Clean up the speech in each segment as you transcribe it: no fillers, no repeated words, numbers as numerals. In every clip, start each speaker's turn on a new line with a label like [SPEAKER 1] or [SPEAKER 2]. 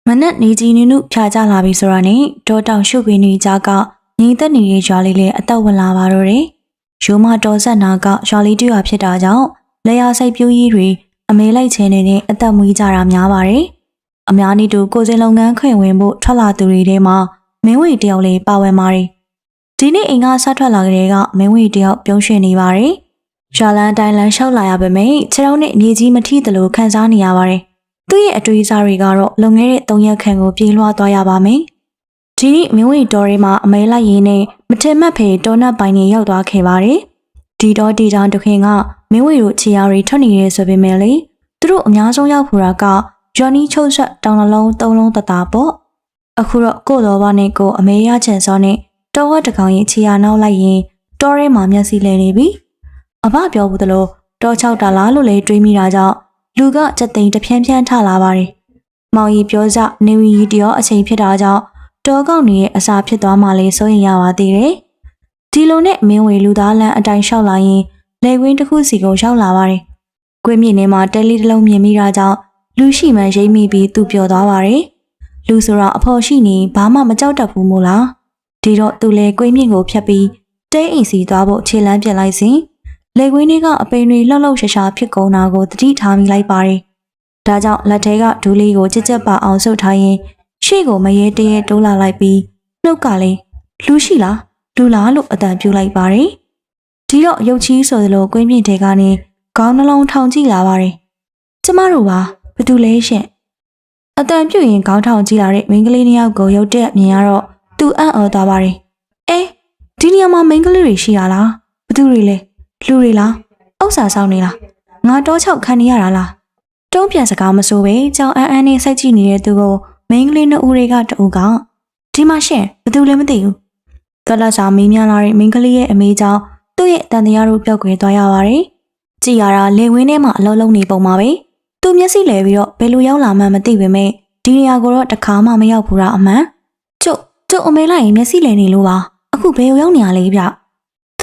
[SPEAKER 1] မနက်နေကြီးနုနုဖြာကြလာပြီဆိုတာနဲ့တောတောင်ရှုပ်ပင်တွေကြားကညီသက်နေတဲ့ရွာလေးလည်းအသက်ဝင်လာပါတော့တယ်။ရိုးမတော်ဆက်နာကရွာလေးတူရွာဖြစ်တာကြောင့်လျာစိုက်ပြိုးကြီးတွေအမေလိုက်ချင်နေတဲ့အသက်မွေးကြတာများပါတယ်။အများနည်းတူကိုစင်လုပ်ငန်းခွင့်ဝင်ဖို့ထွက်လာသူတွေထဲမှာမင်းဝေတယောက်လေးပါဝင်ပါတယ်။ဒီနေ့အိမ်ကဆက်ထွက်လာကြတဲ့ကမင်းဝေတယောက်ပြုံးရွှင်နေပါတယ်။ရွာလန်းတိုင်းလန်းလျှောက်လာရပါမယ်။ခြေထောက်နဲ့မြေကြီးမထိသလိုခံစားနေရပါတယ်။သူ့ရဲ့အတွေးစားတွေကတော့လုံခဲ့တဲ့3ရက်ခန့်ကိုပြေးလွှားသွားရပါမယ်။ဒီနေ့မင်းဝေတော်ရီမှာအမဲလိုက်ရင်းနဲ့မထင်မှတ်ဖေတောနတ်ပိုင်းနေရောက်သွားခဲ့ပါတယ်။ဒီတော့ဒီတောင်တခင်ကမင်းဝေတို့ခြေရာတွေထွက်နေရဲဆိုပေမဲ့လေသူတို့အများဆုံးရောက်ဖူတာကယော်နီချုပ်ဆက်တောင်နှလုံး3လုံးတတာပေါ့။အခုတော့ကို့တော်ဘာနဲ့ကိုအမဲရချင်စောနဲ့တော်ဝတ်တကောင်ရင်ခြေရာနောက်လိုက်ရင်တော်ရဲမှာမျက်စိလဲနေပြီ။အဘပြောဘူးသလိုတော်6တာလားလို့လေတွေးမိတာကြောင့်လူကစက်သိန်းတဖြန်းဖြန်းထလာပါတယ်။မောင်ကြီးပြောစနေဝီကြီးတရောအချိန်ဖြစ်တာကြောင့်တောကောက်နေရဲ့အစာဖြစ်သွားမှလေစိုးရင်ရပါသေးတယ်။ဒီလိုနဲ့မင်းဝေလူသားလန်းအတိုင်းလျှောက်လာရင်လေကွင်းတစ်ခုစီကိုရောက်လာပါတယ်။ကွင်းမြင့်ထဲမှာတဲလီတစ်လုံးမြင်မိတာကြောင့်လူရှိမှရိမ့်မိပြီးသူပြောသွားပါတယ်။လူဆိုတော့အဖော်ရှိနေဘာမှမကြောက်တတ်ဘူးမို့လား။ဒီတော့သူလေကွင်းမြင့်ကိုဖြတ်ပြီးတဲအိမ်စီသွားဖို့ခြေလမ်းပြစ်လိုက်စဉ်လေကွင်းတွေကအပိန်တွေလှုပ်လှုပ်ရှားရှားဖြစ်ကုန်တာကိုသတိထားမိလိုက်ပါတယ်။ဒါကြောင့်လက်ထဲကဒူးလေးကိုကြက်ကြက်ပါအောင်ဆုပ်ထားရင်ရှေ့ကိုမရဲတရဲတိုးလာလိုက်ပြီးနှုတ်ကလေးလူရှိလားလူလားလို့အတန်ပြူလိုက်ပါတယ်။ဒီတော့ရုပ်ချီးဆိုသလိုကွင်းမြင့်ထဲကနေခေါင်းနှလုံးထောင်ကြည့်လာပါတယ်။ကျမတို့ပါဘာတူလဲရှင်။အတန်ပြူရင်ခေါင်းထောင်ကြည့်လာတဲ့မိန်းကလေးနှစ်ယောက်ကိုရုတ်တက်မြင်ရတော့သူအံ့ဩသွားပါတယ်။ဒီနေရာမှာမိန်းကလေးတွေရှိရလားဘာတူတွေလဲလူတွေလားဥစ္စာဆောင်နေလားငါတော့6ခံနေရတာလားတုံးပြန်စကားမဆိုပဲကြောင်အန်းနဲ့စိုက်ကြည့်နေတဲ့သူကိုမိန်းကလေးနှစ်ဦးတွေကတူကဒီမှာရှင်ဘာသူလည်းမသိဘူးတော်လက်စာမင်းများလာတဲ့မိန်းကလေးရဲ့အမေကြောင့်သူ့ရဲ့တန်တရားတို့ပျောက်ကွယ်သွားရပါတယ်ကြည်ရတာလေဝင်းထဲမှာအလုံးလုံးနေပုံပါပဲသူမျက်စိလဲပြီးတော့ဘယ်လိုရောက်လာမှမသိပေမဲ့ဒီနေရာကိုတော့တခါမှမရောက်ဘူးလားအမှန်ကျုပ်အမေလိုက်ရင်မျက်စိလဲနေလို့ပါအခုဘယ်ရောက်နေရလဲဗ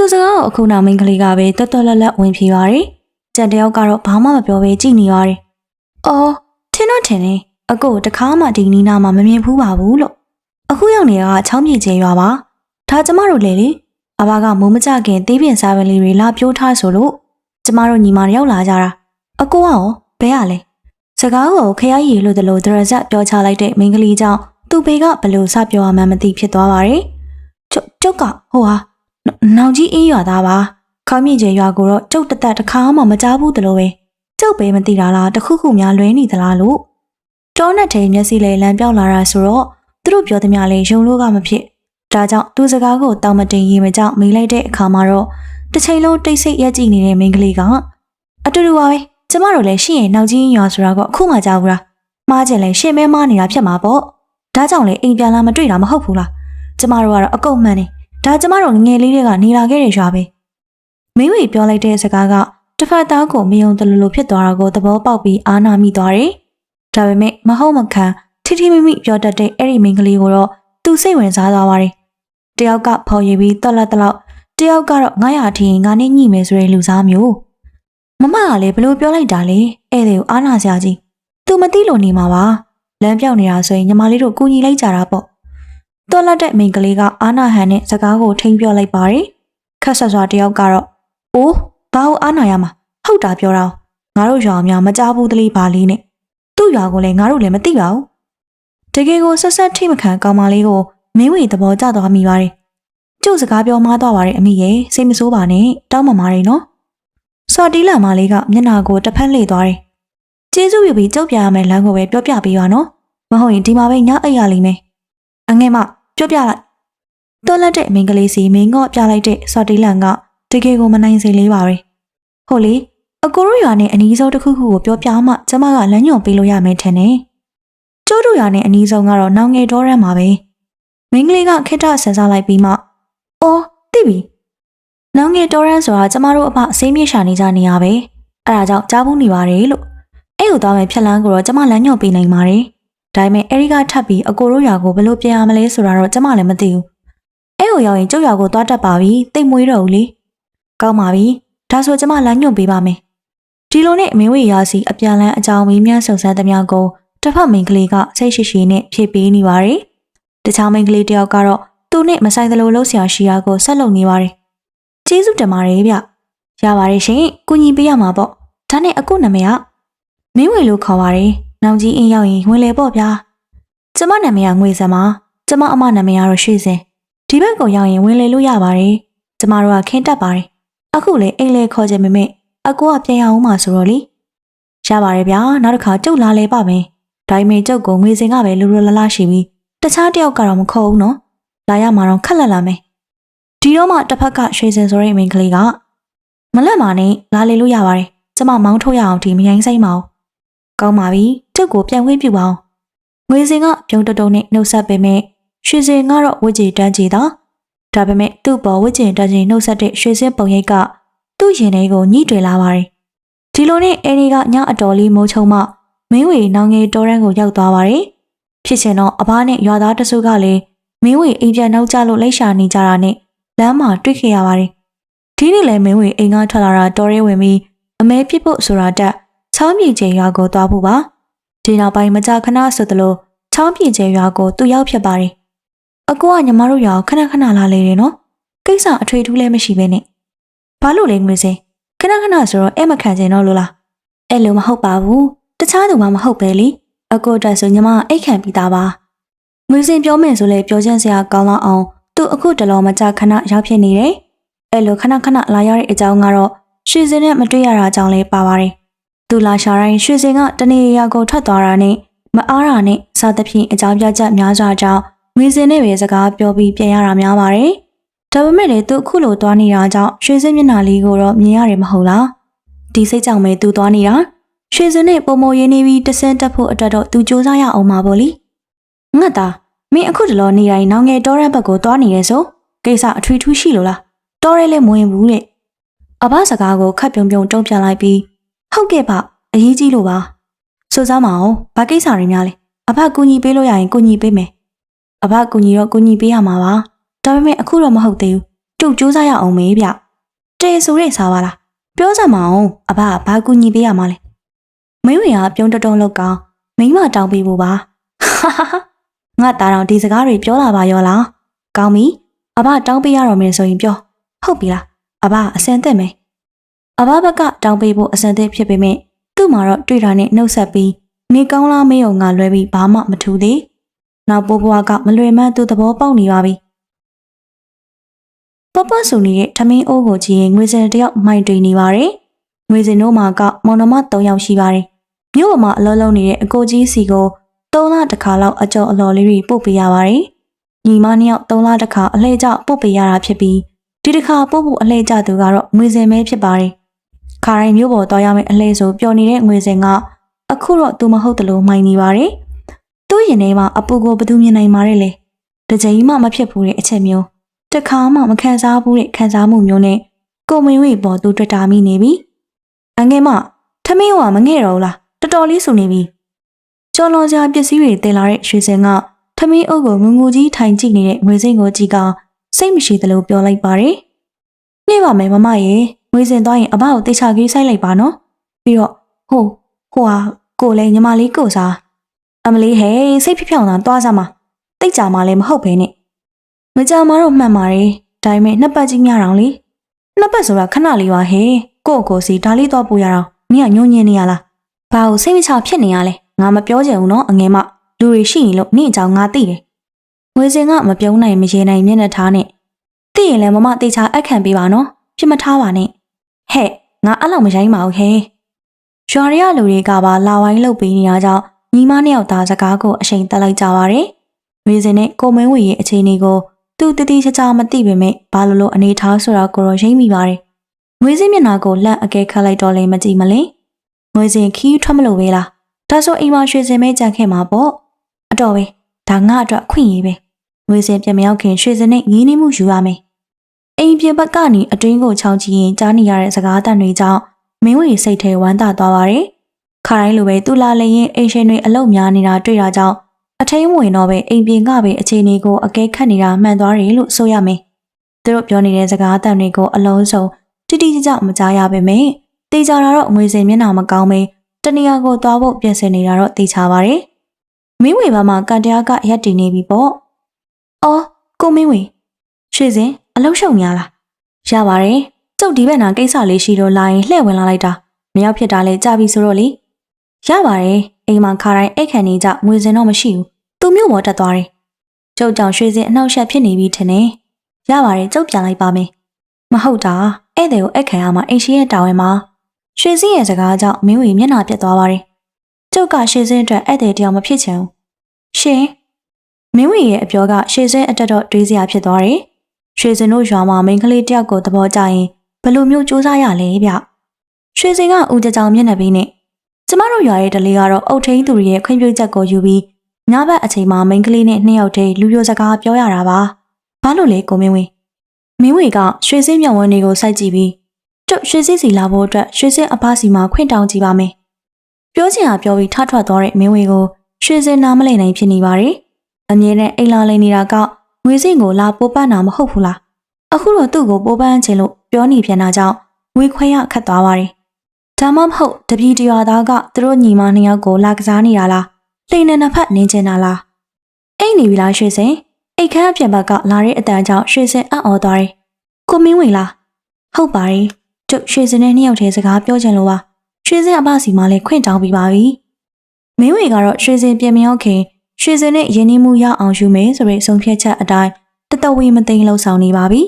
[SPEAKER 1] ျသူစကားကိုအခုနောက်မိန်းကလေးကပဲတွတ်တွတ်လက်လက်ဝင်ပြေးပါတယ်။ကြံတယောက်ကတော့ဘာမှမပြောဘဲကြည့်နေရတယ်။အော်ထင်တော့ထင်နေအကိုတခါမှဒီနီးနားမှာမမြင်ဘူးပါဘူးလို့အခုရောက်နေတာကချောင်းမြေကျဲရွာပါ။ဒါကျမတို့လေအဘကမိုးမကြခင်သေးပြင်စားပင်လေးတွေလာပြိုးထားဆိုလို့ကျမတို့ညီမရောက်လာကြတာ။အကိုကရောဘဲရလဲ။စကားကိုခရရည်လို့တလို့ဒရဇက်ပြောချလိုက်တဲ့မိန်းကလေးကြောင့်သူ့ဘေကဘလို့စပြောရမှန်းမသိဖြစ်သွားပါတယ်။ကျုပ်ကဟိုဟာနောင်ကြီးအင်းရွာသားပါခေါင်းမြင့်ကျဲရွာကိုတော့ကျုပ်တသက်တစ်ခါမှမကြားဘူးတလို့ပဲကျုပ်ပဲမသိတာလားတခုခုများလွဲနေသလားလို့တောနဲ့ထဲမျက်စိလေးလမ်းပြောင်းလာတာဆိုတော့သူတို့ပြောသမျှလေးယုံလို့ကမဖြစ်ဒါကြောင့်သူစကားကိုတောင်းမတင်ရင်မကြောက်မိလိုက်တဲ့အခါမှာတော့တစ်ချိန်လုံးတိတ်ဆိတ်ရက်ကြည့်နေတဲ့မိန်းကလေးကအတူတူပါပဲကျမတို့လည်းရှင့်ရဲ့နောက်ကြီးရွာဆိုတာကအခုမှကြားဘူးလားမှားကျင်လဲရှင့်မဲမားနေတာဖြစ်မှာပေါ့ဒါကြောင့်လေအိမ်ပြန်လာမတွေ့တာမဟုတ်ဘူးလားကျမတို့ကတော့အကုန်မှန်နေဒါကျမတို့ငယ်လေးတွေကနေလာခဲ့တဲ့ရွာပဲမင်းဝေပြောလိုက်တဲ့စကားကတစ်ဖက်သားကိုမယုံတလူလိုဖြစ်သွားတာကိုသဘောပေါက်ပြီးအာနာမိသွားတယ်ဒါပေမဲ့မဟုတ်မခံထိထိမိမိပြောတတ်တဲ့အဲ့ဒီမိန်းကလေးကိုတော့သူစိတ်ဝင်စားသွားပါတယ်တယောက်ကဖော်ရည်ပြီးတွက်လက်တလောက်တယောက်ကတော့900ထင်းငါနဲ့ညှိမယ်ဆိုတဲ့လူစားမျိုးမမကလည်းဘလို့ပြောလိုက်တာလေဧည့်သည်ကိုအာနာစရာကြီးသူမသိလို့နေမှာပါလမ်းပြောင်းနေတာဆိုရင်ညီမလေးတို့ကူညီလိုက်ကြတာပေါ့တော်လက်တဲ့မိန်းကလေးကအာနာဟန်နဲ့စကားကိုထိန်ပြောလိုက်ပါတယ်ခက်ဆတ်စွာတယောက်ကတော့အိုးဘာလို့အာနာရမှာဟုတ်တာပြောတော့ငါတို့ရွာများမကြားဘူးတလေးပါလေးနဲ့သူ့ရွာကိုလည်းငါတို့လည်းမသိပါဘူးတကယ်ကိုဆက်ဆက်ထိမခံကောင်မလေးကိုမင်းဝေသဘောကျသွားမိပါတယ်ကျုပ်စကားပြောမှားသွားပါတယ်အမိရဲ့စိတ်မဆိုးပါနဲ့တောင်းပန်ပါတယ်နော်စော်တီးလာမလေးကမျက်နှာကိုတစ်ဖက်လှည့်သွားတယ်ကျေးဇူးပြုပြီးကျုပ်ပြရမယ်လမ်းကိုပဲပြောပြပေးပါနော်မဟုတ်ရင်ဒီမှာပဲညအိပ်ရလိမ့်မယ်အငဲ့မပြောပြလိုက်တော်လက်တဲ့မိန်းကလေးစီမင်းငေါ့ပြလိုက်တဲ့စော်တီလန်ကတကယ်ကိုမနိုင်စေလေးပါပဲဟုတ်လေအကိုတို့ရွာနဲ့အနီးဆုံးတစ်ခုခုကိုပြောပြမှကျမကလမ်းညွှန်ပေးလို့ရမယ်ထင်တယ်ကျိုးတို့ရွာနဲ့အနီးဆုံးကတော့နောင်ငယ်တော်ရမ်းပါပဲမိန်းကလေးကခိတ္တဆန်စားလိုက်ပြီးမှအော်သိပြီနောင်ငယ်တော်ရမ်းဆိုတာကျမတို့အဖအစိမ်းမြေရှာနေကြနေရပဲအဲ့ဒါကြောင့်ကြားဘူးနေပါတယ်လို့အဲ့ကိုသွားမယ်ဖြက်လန်းကိုတော့ကျမလမ်းညွှန်ပေးနိုင်ပါတယ်ဒါပေမဲ့အဲဒီကထပ်ပြီးအကိုတို့ရွာကိုဘယ်လိုပြန်ရမလဲဆိုတာတော့ကျမလည်းမသိဘူး။အဲကိုရောက်ရင်ကျုပ်ရွာကိုသွားတတ်ပါပြီ။တိတ်မွေးတော့ဘူးလေ။ကောင်းပါပြီ။ဒါဆိုကျမလမ်းညွှန်ပေးပါမယ်။ဒီလိုနဲ့မင်းဝေရာစီအပြန်လန်းအကြောင်းမီးမြန်းစုံစမ်းသမျှကို တစ်ဖက်မိန်းကလေးကစိတ်ရှိရှိနဲ့ဖြေပေးနေပါတယ်တခြားမိန်းကလေးတယောက်ကတော့သူ့နဲ့မဆိုင်သလိုလှုပ်ရှားရှိရာကိုဆက်လုပ်နေပါတယ်ကျေးဇူးတင်ပါတယ်ဗျရပါတယ်ရှင်ကုညီပေးရမှာပေါ့ဒါနဲ့အခုနာမည်ကမင်းဝေလို့ခေါ်ပါတယ်နောင်ကြီးအင်းရောက်ရင်ဝင်လေပေါ့ဗျာကျမနာမည်ကငွေစံပါကျမအမနာမည်ကတော့ရွှေစင်ဒီဘက်ကိုရောက်ရင်ဝင်လေလို့ရပါတယ်ကျမတို့ကခင်းတက်ပါတယ်အခုလေအိမ်လေခေါ်ခြင်းမမေအကူကပြန်ရအောင်မှဆိုတော့လေရပါတယ်ဗျာနောက်တစ်ခါကျုပ်လာလေပါမယ်ဒါပေမဲ့ကျုပ်ကငွေစင်ကပဲလူလူလလရှိပြီးတခြားတယောက်ကတော့မခေါ်ဘူးနော်လာရမှာတော့ခက်လက်လာမယ်ဒီတော့မှတစ်ဖက်ကရွှေစင်ဆိုတဲ့မိန်းကလေးကမလက်မာနဲ့လာလေလို့ရပါတယ်ကျမမောင်းထုတ်ရအောင်ဒီမရိုင်းဆိုင်မအောင်ကောင်းပါပြီကျုပ်ကိုပြန်ခွင့်ပြုပါအောင်ငွေစင်ကပြုံးတုံနဲ့နှုတ်ဆက်ပေမဲ့ရွှေစင်ကတော့ဝစ်ကြည်တန်းကြည်တာဒါပေမဲ့သူ့ပေါ်ဝစ်ကြည်တန်းကြည်နှုတ်ဆက်တဲ့ရွှေစင်ပုံရိပ်ကသူ့ရင်ထဲကိုညှိတွယ်လာပါတယ်ဒီလိုနဲ့အဲဒီကညအတော်လေးမိုးချုံမှမင်းဝေနောင်ငယ်တော်ရန်ကိုရောက်သွားပါတယ်ဖြစ်ချင်တော့အဘနဲ့ရွာသားတစုကလည်းမင်းဝေအိမ်ပြန်နောက်ကျလို့လိုက်ရှာနေကြတာနဲ့လမ်းမှာတွေ့ခဲ့ရပါတယ်ဒီနေ့လည်းမင်းဝေအိမ်ကထွက်လာတာတော်ရဲဝင်ပြီးအမဲပြစ်ဖို့ဆိုတာတက်ချောင်းပြေကျဲရွာကိုသွားဖို့ပါဒီနောက်ပိုင်းမကြာခဏဆိုသလိုချောင်းပြေကျဲရွာကိုသူရောက်ဖြစ်ပါတယ်အကူကညီမတို့ရွာကိုခဏခဏလာလေတယ်နော်ကိစ္စအထွေထူးလည်းမရှိပဲနဲ့ဘာလို့လဲငွေစင်ခဏခဏဆိုတော့အဲ့မခံချင်တော့လို့လားအဲ့လိုမဟုတ်ပါဘူးတခြားသူမှမဟုတ်ပဲလေအကူတက်ဆိုညီမအိတ်ခံပြီးသားပါငွေစင်ပြောမယ်ဆိုလေပြောချင်စရာကောင်းတော့အောင်သူအခုတလောမကြာခဏရောက်ဖြစ်နေတယ်အဲ့လိုခဏခဏလာရတဲ့အကြောင်းကတော့ရွှေစင်နဲ့မတွေ့ရတာကြောင့်လည်းပါပါတယ်သူလာရှာတိုင်းရွှေစင်ကတနေရာကိုထွက်သွားတာနဲ့မအားတာနဲ့စားသဖြင့်အကြောင်းပြချက်များစွာကြောင့်ငွေစင်နဲ့ပဲစကားပြောပြီးပြန်ရတာများပါတယ်ဒါပေမဲ့လည်းသူအခုလိုသွားနေတာကြောင့်ရွှေစင်မျက်နှာလေးကိုတော့မြင်ရတယ်မဟုတ်လားဒီစိတ်ကြောင့်ပဲသူသွားနေတာရွှေစင်နဲ့ပုံမရင်းနေပြီးတဆန်းတက်ဖို့အတွက်တော့သူစူးစမ်းရအောင်ပါပေါ့လေငါသားမင်းအခုတလောနေတိုင်းနောင်ငယ်တော်ရဘက်ကိုသွားနေရဲဆိုကိစ္စအထွေထူးရှိလို့လားတော်ရဲလည်းမဝင်ဘူးတဲ့အဘစကားကိုခပ်ပြုံပြုံတုံးပြန်လိုက်ပြီးဟုတ်ကဲ့ပါအရေးကြီးလို့ပါဆိုစားမအောင်ဘာကိစ္စတွေများလဲအဘကူညီပေးလို့ရရင်ကူညီပေးမယ်အဘကူညီတော့ကူညီပေးရမှာပါဒါပေမဲ့အခုတော့မဟုတ်သေးဘူးသူ့စူးစမ်းရအောင်မေးဗျတဲဆိုတဲ့စားပါလားပြောစမ်းမအောင်အဘကဘာကူညီပေးရမှာလဲမင်းဝင်ကပြုံးတုံလောက်ကောင်မိမတောင်းပေးဖို့ပါဟာဟာဟာငါတားတော်ဒီစကားတွေပြောလာပါရောလားကောင်းပြီအဘတောင်းပေးရတော့မယ်ဆိုရင်ပြောဟုတ်ပြီလားအဘအစင်သက်မယ်အဘဘက်ကတောင်းပေးဖို့အစင်သက်ဖြစ်ပေမဲ့သူ့မှာတော့တွေ့တာနဲ့နှုတ်ဆက်ပြီးနေကောင်းလားမေးအောင်ငါလွဲပြီးဘာမှမထူသေးနောက်ပိုးဘွားကမလွယ်မှန်းသူသဘောပေါက်နေပါပြီပပဆူနေတဲ့ထမင်းအိုးကိုကြည့်ရင်ငွေစင်တယောက်မိုင်တွေနေပါတယ်ငွေစင်တို့မှာကမောင်နှမ3ယောက်ရှိပါတယ်မြို့ပေါ်မှာအလုံးလုံးနေတဲ့အကိုကြီးစီကို3လတစ်ခါလောက်အကျော်အလော်လေးတွေပို့ပေးရပါတယ်ညီမ2ယောက်3လတစ်ခါအလှည့်ကျပို့ပေးရတာဖြစ်ပြီးဒီတစ်ခါပို့ဖို့အလှည့်ကျသူကတော့ငွေစင်ပဲဖြစ်ပါတယ်ခါတိုင်းမြို့ပေါ်သွားရမယ့်အလှည့်ဆိုပျော်နေတဲ့ငွေစင်ကအခုတော့သူမဟုတ်တယ်လို့မှိုင်နေပါတယ်သူ့ရင်ထဲမှာအပူကိုဘယ်သူမြင်နိုင်မှာလဲတကြိမ်မှမဖြစ်ဘူးတဲ့အချက်မျိုးတခါမှမခံစားဘူးတဲ့ခံစားမှုမျိုးနဲ့ကိုမင်းဝေပေါ်သူတွေ့တာမိနေပြီအငယ်မထမင်းဝါမငဲ့တော့လားတော်တော်လေးစုနေပြီကျော်လွန်စရာပစ္စည်းတွေတင်လာတဲ့ရွှေစင်ကထမင်းအုပ်ကိုငုံငူကြီးထိုင်ကြည့်နေတဲ့ငွေစင်ကိုကြည့်ကစိတ်မရှိသလိုပြောလိုက်ပါတယ်နေပါမယ်မမရေငွေစင်သွားရင်အဘကိုတေချာကြီးဆိုင်လိုက်ပါနော်ပြီးတော့ဟိုဟာကိုလည်းညီမလေးကိုစားအမလေးဟဲ့စိတ်ဖြဖြောင်းတာသွားစားမှာတိတ်ကြမှာလည်းမဟုတ်ပဲနဲ့မကြမှာတော့မှန်ပါတယ်ဒါပေမဲ့နှစ်ပတ်ကြီးများတောင်လေနှစ်ပတ်ဆိုတာခဏလေးပါဟဲ့ကိုစီဒါလေးသွားပို့ရအောင်မင်းကညှို့ညင်းနေရလားဘာကိုစိတ်မချဖြစ်နေရလဲငါမပြောချင်ဘူးနော်အငယ်မလူတွေရှိရင်လို့နင့်အကြောင်းငါသိတယ်ငွေစင်ကမပြုံးနိုင်မရေနိုင်မျက်နှာထားနဲ့သိရင်လည်းမမတေချာအပ်ခံပေးပါနော်ပြမထားပါနဲ့ဟဲ့ငါအဲ့လောက်မရိုင်းပါဘူးဟဲ့ရွာရလူတွေကပါလာဝိုင်းလုပ်ပေးနေတာကြောင့်ညီမနှစ်ယောက်သားစကားကိုအချိန်တက်လိုက်ကြပါတယ်ငွေစင်နဲ့ကိုမင်းဝေရဲ့အခြေအနေကိုသူတတိချာချာမသိပေမဲ့ဘာလို့အနေထားဆိုတာကိုတော့ရိပ်မိပါတယ်ငွေစင်မျက်နှာကိုလက်အကဲခတ်လိုက်တော့လည်းမကြည့်မလဲငွေစင်ခီးထွက်မလို့ပဲလားဒါဆိုအိမ်မှာရွှေစင်မဲကြံခဲ့မှာပေါ့အတော်ပဲဒါငါအတွက်ခွင့်ရပဲငွေစင်ပြန်မရောက်ခင်ရွှေစင်နဲ့ငင်းနေမှုယူရမယ်အိမ်ပြင်ဘက်ကနေအတွင်းကိုချောင်းကြည့်ရင်ကြားနေရတဲ့စကားတန်တွေကြောင့်မင်းဝေစိတ်ထဲဝမ်းသာသွားပါတယ်ခါတိုင်းလိုပဲသူလာလရင်အိမ်ရှင်တွေအလုပ်များနေတာတွေ့တာကြောင့်အထိန်ဝင်တော့ပဲအိမ်ပြင်ကပဲအခြေအနေကိုအကဲခတ်နေတာမှန်သွားတယ်လို့ဆိုရမယ်သူတို့ပြောနေတဲ့စကားတန်တွေကိုအလုံးစုံတိတိကျကျမကြားရပါမယ်တေချာတာတော့ငွေစင်မျက်နှာမကောင်းပဲတနေရာကိုသွားဖို့ပြင်ဆင်နေတာတော့တေချာပါတယ် မင်းဝေဘာမှာကန်တရားကရက်တည်နေပြီပေါ့အော်ကိုမင်းဝေရွှေစင်အလုံးရှုံများလားရပါတယ်ကျုပ်ဒီဘက်နာကိစ္စလေးရှိတော့လာရင်လှည့်ဝင်လာလိုက်တာမရောက်ဖြစ်တာလဲကြပြီဆိုတော့လေရပါတယ်အိမ်မှာခါတိုင်းအိတ်ခန်နေကြငွေစင်တော့မရှိဘူးသူမျိုးပေါ်တက်သွားတယ်ကျုပ်ကြောင့်ရွှေစင်အနှောက်အယှက်ဖြစ်နေပြီထင်တယ်ရပါတယ်ကျုပ်ပြန်လိုက်ပါမယ်မဟုတ်တာဧည့်သည်ကိုအိတ်ခံရမှာအိမ်ရှိရဲ့တာဝန်မှာရွှေစင်ရဲ့စကားကြောင့်မင်းဝေမျက်နှာပြတ်သွားပါတယ်ကျုပ်ကရွှေစင်အတွက်ဧည့်သည်တယောက်မဖြစ်ချင်ဘူးရှင်မင်းဝေရဲ့အပြောကရွှေစင်အတက်တော့တွေးစရာဖြစ်သွားတယ်ရွှေစင်တို့ရွာမှာမိန်းကလေးတယောက်ကိုသဘောကျရင်ဘယ်လိုမျိုးစူးစမ်းရလဲဗျရွှေစင်ကဦးကြောင်မျက်နှာပြီးနဲ့ကျမတို့ရွာရဲ့ဒလေးကတော့အုတ်ထိန်သူရဲ့ခွင့်ပြုချက်ကိုယူပြီးညဘက်အချိန်မှာမိန်းကလေးနဲ့နှစ်ယောက်တည်းလူပြိုစကားပြောရတာပါဘာလို့လဲကိုမင်းဝေမင်းဝေကရွှေစင်မြောင်ဝန်းတွေကိုစိုက်ကြည့်ပြီးကျုပ်ရွှေစင်စီလာဖို့အတွက်ရွှေစင်အဖစီမှာခွင့်တောင်းကြည့်ပါမယ်ပြောချင်တာပြောပြီးထထွက်သွားတဲ့မင်းဝေကိုရွှေစင်နားမလည်နိုင်ဖြစ်နေပါတယ်အမြဲတမ်းအိမ်လာလိမ့်နေတာကငွေစင်ကိုလာပိုးပန်းတာမဟုတ်ဘူးလားအခုတော့သူ့ကိုပိုးပန်းချင်လို့ပြောနေပြန်တာကြောင့်ငွေခွဲရခတ်သွားပါတယ်ဒါမှမဟုတ်တပီတရွာသားကသူတို့ညီမနှစ်ယောက်ကိုလာကစားနေတာလားလှိန်နဲ့နှစ်ဖက်နင်းချင်တာလားအိမ်နေပြီလားရွှေစင်အိတ်ခမ်းအပြင်ဘက်ကလာတဲ့အတန်ကြောင့်ရွှေစင်အံ့ဩသွားတယ်ကိုမင်းဝင်လားဟုတ်ပါတယ်ကျုပ်ရွှေစင်နဲ့နှစ်ယောက်တည်းစကားပြောချင်လို့ပါရွှေစင်အဖစီမှာလည်းခွင့်တောင်းပြီးပါပြီမင်းဝင်ကတော့ရွှေစင်ပြင်မရောက်ခင်ရွှေစင်နဲ့ရင်းနှီးမှုရအောင်ယူမယ်ဆိုတဲ့ဆုံးဖြတ်ချက်အတိုင်းတတဝီမသိမ်းလောက်ဆောင်နေပါပြီ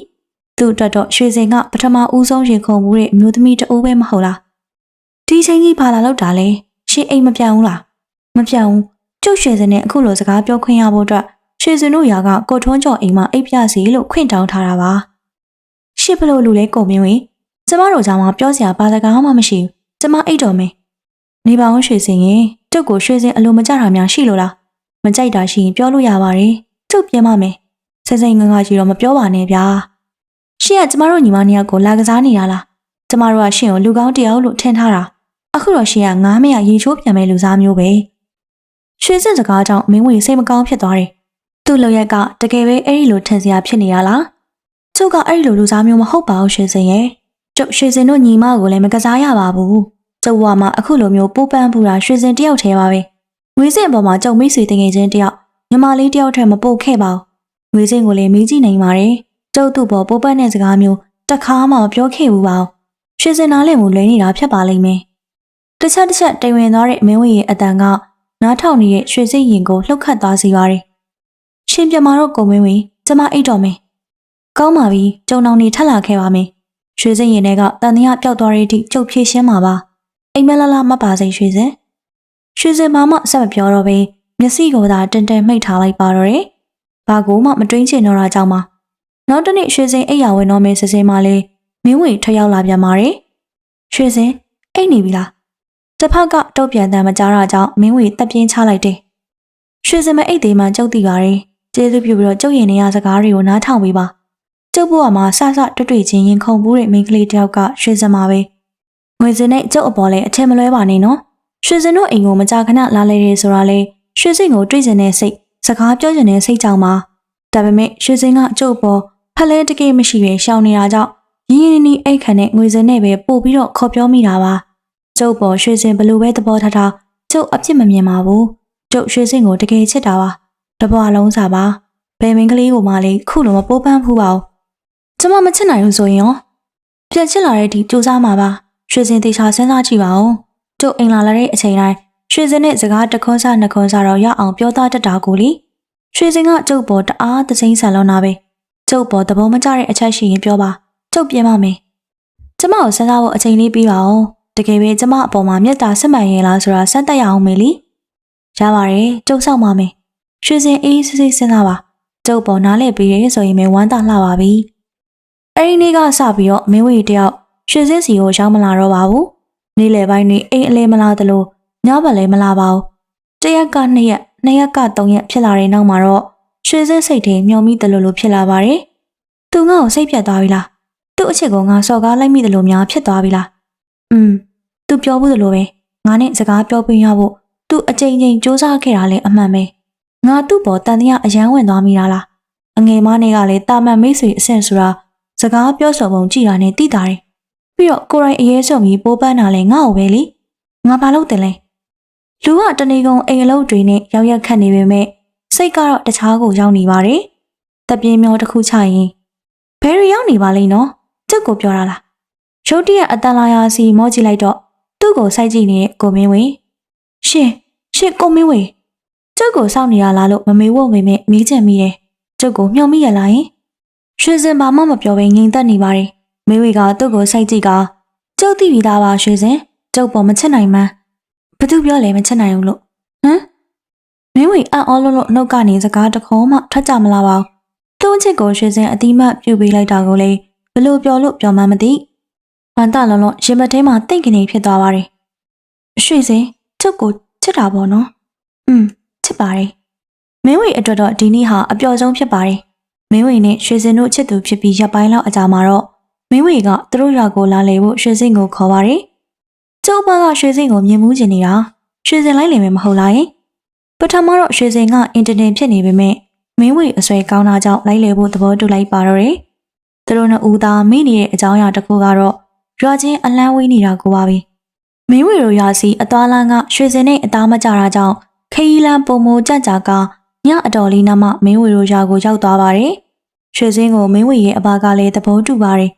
[SPEAKER 1] သူ့အတွက်တော့ရွှေစင်ကပထမဦးဆုံးရင်ခုန်မှုတဲ့အမျိုးသမီးတအိုးပဲမဟုတ်လားဒီချိန်ကြီးဘာလာလောက်တာလဲရှင်းအိမ်မပြောင်းဘူးလားမပြောင်းဘူးကျုပ်ရွှေစင်နဲ့အခုလိုစကားပြောခွင့်ရဖို့အတွက်ရွှေစင်တို့ယာကကိုထွန်းကျော်အိမ်မှာအိပ်ပြစီလို့ခွင့်တောင်းထားတာပါရှစ်ဘလို့လူလဲကုန်မင်းဝင်ကျမတို့ကြောင့်ပြောစရာဘာစကားမှမရှိဘူးကျမအိတ်တော်မင်းနေပါအောင်ရွှေစင်ရင်ကျုပ်ကိုရွှေစင်အလိုမကျတာများရှိလို့လားမကြိုက်တာရှိရင်ပြောလို့ရပါတယ်ကျုပ်ပြင်ပါမယ်စိတ်စိတ်ငငကြီးတော့မပြောပါနဲ့ဗျာရှင့်ကကျမတို့ညီမနှစ်ယောက်ကိုလာကစားနေတာလားကျမတို့ကရှင့်ကိုလူကောင်းတယောက်လို့ထင်ထားတာအခုတော့ရှင့်ကငားမရရေချိုးပြန်မဲ့လူစားမျိုးပဲရွှေစင်စကားကြောင့်မင်းဝင်စိတ်မကောင်းဖြစ်သွားတယ်သူ့လောက်ရက်ကတကယ်ပဲအဲ့ဒီလိုထင်စရာဖြစ်နေရလားကျုပ်ကအဲ့ဒီလိုလူစားမျိုးမဟုတ်ပါဘူးရွှေစင်ရဲ့ကျုပ်ရွှေစင်တို့ညီမကိုလည်းမကစားရပါဘူးကျုပ်ဝါမှာအခုလိုမျိုးပိုးပန်းပူတာရွှေစင်တယောက်ထဲပါပဲငွေစင်အပေါ်မှာကျုပ်မိတ်ဆွေတငယ်ချင်းတယောက်ညီမလေးတယောက်ထဲမပို့ခဲ့ပါဘူးငွေစင်ကိုလည်းမေးကြည့်နိုင်ပါတယ်ကျုပ်သူ့ပေါ်ပိုးပန်းတဲ့စကားမျိုးတခါမှမပြောခဲ့ဘူးပါရွှေစင်နားလည်မှုလွဲနေတာဖြစ်ပါလိမ့်မယ်တစ်ချက်တိမ်ဝင်သွားတဲ့မင်းဝင်းရဲ့အတန်ကနားထောင်နေတဲ့ရွှေစိတ်ရင်ကိုလှုပ်ခတ်သွားစေပါတယ်ရှင်ပြမတော့ကိုမင်းဝင်းကျမအိတ်တော်မယ်ကောင်းပါပြီကျုံနောင်နေထက်လာခဲ့ပါမယ်ရွှေစိတ်ရင်တွေကတန်တရားပျောက်သွားတဲ့အထိကျုပ်ဖြည့်ရှင်းပါပါအိမ်မလာမပါစိရွှေစင်ဘာမှဆက်မပြောတော့ဘဲမျက်စိကိုသာတန်မှိတ်ထားလိုက်ပါတော့တယ်ဘာကိုမှမတွေးချင်တော့တာကြောင့်ပါနောက်တနေ့ရွှေစင်အိပ်ယာဝင်တော့မယ်စစင်မှလည်းမင်းဝေထရောက်လာပြန်ပါတယ်ရွှေစင်အိပ်နေပြီလားတစ်ဖက်ကတုတ်ပြန်တမ်းမကြားတာကြောင့်မင်းဝေတက်ပြင်းချလိုက်တယ်ရွှေစင်မအိပ်သေးမှကျုပ်သိပါတယ်ကျေးဇူးပြုပြီးတော့ကျုပ်ရင်နေရစကားတွေကိုနားထောင်ပေးပါကျုပ်ဘဝမှာဆတွေ့ချင်းရင်ခုန်ဘူးတဲ့မိန်းကလေးတယောက်ကရွှေစင်မှာပဲငွေစင်နဲ့ကျုပ်အပေါ်လည်းအထင်မလွဲပါနဲ့နော်ရွှေစင်တို့အိမ်ကိုမကြာခဏလာလေတယ်ဆိုတာလေရွှေစင်ကိုတွေ့ကျင်တဲ့စိတ်စကားပြောကျင်တဲ့စိတ်ကြောင့်ပါဒါပေမဲ့ရွှေစင်ကကျုပ်ပေါ်ဖလဲတကယ်မရှိပဲရှောင်နေတာကြောင့်ရင်းရင်းနှီးအိတ်ခံတဲ့ငွေစင်နဲ့ပဲပို့ပြီးတော့ခေါ်ပြောမိတာပါကျုပ်ပေါ်ရွှေစင်ဘလို့ပဲသဘောထားကျုပ်အပြစ်မမြင်ပါဘူးကျုပ်ရွှေစင်ကိုတကယ်ချစ်တာပါတဘွားလုံးစားပါဘယ်မင်းကလေးကိုမှလည်းခုလိုမပိုးပန်းဖူးပါဘူးကျမမချစ်နိုင်ဘူးဆိုရင်ရောပြန်ချစ်လာတဲ့ဒီကြိုးစားမှာပါရွှေစင်တေချာစဉ်းစားကြည့်ပါဦးကျုပ်အိမ်လာတဲ့အချိန်တိုင်းရွှေစင်နဲ့စကားတခွန်းစားနှစ်ခွန်းစားတော့ရအောင်ပြောသားတတ်တာကိုလေရွှေစင်ကကျုပ်ပေါ်တအားသစိမ်းဆန်လုံးနာပဲကျုပ်ပေါ်သဘောမကျတဲ့အချက်ရှိရင်ပြောပါကျုပ်ပြင်ပါမယ်ကျမကိုစဉ်းစားဖို့အချိန်လေးပေးပါဦးတကယ်ပဲကျမအပေါ်မှာမေတ္တာဆက်မှန်ရင်လားဆိုတာစမ်းသပ်ရအောင်မေလီရပါတယ်ကျုပ်ဆောက်ပါမယ်ရွှေစင်အေးစစ်စစ်စဉ်းစားပါကျုပ်ပေါ်နားလဲပေးရဲဆိုရင်မဝမ်းသာလှပါပြီအဲ့ဒီနေ့ကစပြီးတော့မင်းဝေတယောက်ရွှေစင်စီကိုရောက်မလာတော့ပါဘူးနေ့လယ်ပိုင်းတွင်အိမ်အလဲမလာသလိုညဘက်လည်းမလာပါဘူးတရက်က2ရက်2ရက်က3ရက်ဖြစ်လာတဲ့နောက်မှာတော့ရွှေစင်စိတ်ထဲမျောမိတယ်လို့ဖြစ်လာပါတယ်သူငါ့ကိုစိတ်ပြတ်သွားပြီလားသူ့အချစ်ကိုငါစော်ကားလိုက်မိတယ်လို့များဖြစ်သွားပြီလားသူပြောဘူးလို့ပဲငါနဲ့စကားပြောပြရဖို့သူအကြိမ်ကြိမ်စူးစမ်းခဲ့တာလည်းအမှန်ပဲငါသူ့ပေါ်တန်တရားအယမ်းဝင်သွားမိတာလားအငယ်မနဲ့ကလည်းတာမန်မိတ်ဆွေအဆင့်ဆိုတာစကားပြောဆိုပုံကြည့်တာနဲ့သိတာတယ်ပြီးတော့ကိုယ်တိုင်အရေးဆုံးပြီးပိုးပန်းတာလည်းငါ့ကိုပဲလေငါဘာလို့တင်လဲ လူကတနေကုန်အိမ်အလုပ်တွေနဲ့ရောက်ရက်ခတ်နေပေမဲ့စိတ်ကတော့တခြားကိုရောက်နေပါတယ်။တပြင်းမျောတစ်ခုချရင်ဘယ်ရီရောက်နေပါလိမ့်နော်။ကျုပ်ကိုပြောတာလား။ရုတ်တရက်အတန်လာရာစီမောကြည့်လိုက်တော့သူ့ကိုစိုက်ကြည့်နေတဲ့ကိုမင်းဝေရှင်ကိုမင်းဝေကျုပ်ကိုစောင့်နေရလားလို့မမေ့ဝတ်မေ့မေးချင်မိတယ်။ကျုပ်ကိုမျှော်မိရလားယင်။ရွှေစင်ဘာမှမပြောဘဲငြိမ်သက်နေပါတယ်။မင်းဝေကသူ့ကိုစိုက်ကြည့်ကကျုပ်သိပြီးသားပါရွှေစင်ကျုပ်ပေါ်မချစ်နိုင်မှန်းဘာသူပြောလဲမချစ်နိုင်ဘူးလို့ဟမ်မင်းဝေအံ့ဩလို့နှုတ်ကနေစကားတခေါမှထွက်ကြမလာပါဘူးသူ့ချစ်ကိုရွှေစင်အတိမတ်ပြုတ်ပေးလိုက်တာကိုလေဘလို့ပြောလို့ပြောမှမသိဝမ်းတလုံးရင်မထဲမှာတိတ်ကနေဖြစ်သွားပါတယ်ရွှေစင်ကျုပ်ကိုချစ်တာပေါ့နော်ချစ်ပါတယ်မင်းဝေအတွက်တော့ဒီနေ့ဟာအပျော်ဆုံးဖြစ်ပါတယ်မင်းဝေနဲ့ရွှေစင်တို့ချစ်သူဖြစ်ပြီးရပ်ပိုင်းလောက်အကြာမှာတော့မင်းဝေကသူတို့ရွာကိုလာလေဖို့ရွှေစင်ကိုခေါ်ပါတယ်ကျုပ်ဘာကရွှေစင်ကိုမြင်မှုကျင်နေတာရွှေစင်လိုက်လိမ့်မယ်မဟုတ်လားယင်ပထမတော့ရွှေစင်ကအင်တာနက်ဖြစ်နေပေမဲ့မင်းဝေအဆွဲကောင်းတာကြောင့်လိုက်လေဖို့သဘောတူလိုက်ပါတော့တယ်သူတို့နှစ်ဦးသားမိနေတဲ့အကြောင်းအရာတစ်ခုကတော့ရွာချင်းအလန်းဝေးနေတာကိုပါပဲမင်းဝေတို့ရွာစီအသွားလန်းကရွှေစင်နဲ့အသားမကြတာကြောင့်ခရီးလန်းပုံမကြကြကညအတော်လေးနားမှမင်းဝေတို့ရွာကိုရောက်သွားပါတယ်ရွှေစင်ကိုမင်းဝေရဲ့အဘကလည်းသဘောတူပါတယ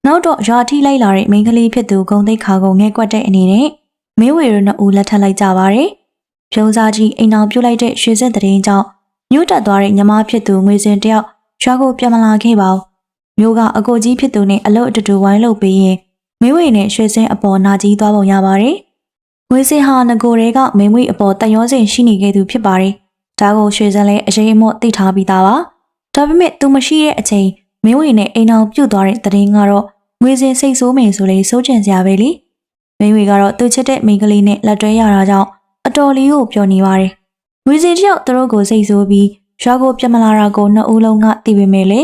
[SPEAKER 1] ်နောက်တော့ရွာထိလိုက်လာတဲ့မိန်းကလေးဖြစ်သူဂုံသိက္ခါကိုငဲကွက်တဲ့အနေနဲ့မင်းဝေတို့နှစ်ဦးလက်ထပ်လိုက်ကြပါတယ်။ဖြုံးစားကြီးအိမ်အောင်ပြုတ်လိုက်တဲ့ရွှေစက်တရင်ကြောင့်မြို့တက်သွားတဲ့ညီမဖြစ်သူငွေစင်တယောက်ရွာကိုပြန်မလာခဲ့ပါဘူး။မြို့ကအကိုကြီးဖြစ်သူနဲ့အလုပ်အတူဝိုင်းလုပ်ပေးရင်မင်းဝေနဲ့ရွှေစင်အပေါ်နာကြီးသွားပုံရပါတယ်။ငွေစင်ဟာငကိုတွေကမင်းဝေအပေါ်တရောစင်ရှိနေခဲ့သူဖြစ်ပါတယ်။ဒါကိုရွှေစင်လည်းအရေးအမော့သိထားပြီးသားပါ။ဒါပေမဲ့သူမရှိတဲ့အချိန်မင်းဝေနဲ့အိမ်အောင်ပြုတ်သွားတဲ့တရင်ကတော့ငွေစင်စိတ်ဆိုးမယ်ဆိုလေစိုးကျင်စရာပဲလေမင်းဝေကတော့သူချစ်တဲ့မိန်းကလေးနဲ့လက်တွဲရတာကြောင့်အတော်လေးကိုပျော်နေပါတယ်ငွေစင်တယောက်သူတို့ကိုစိတ်ဆိုးပြီးရွာကိုပြမလာတာကိုနှစ်ဦးလုံးကသိပေမဲ့လေ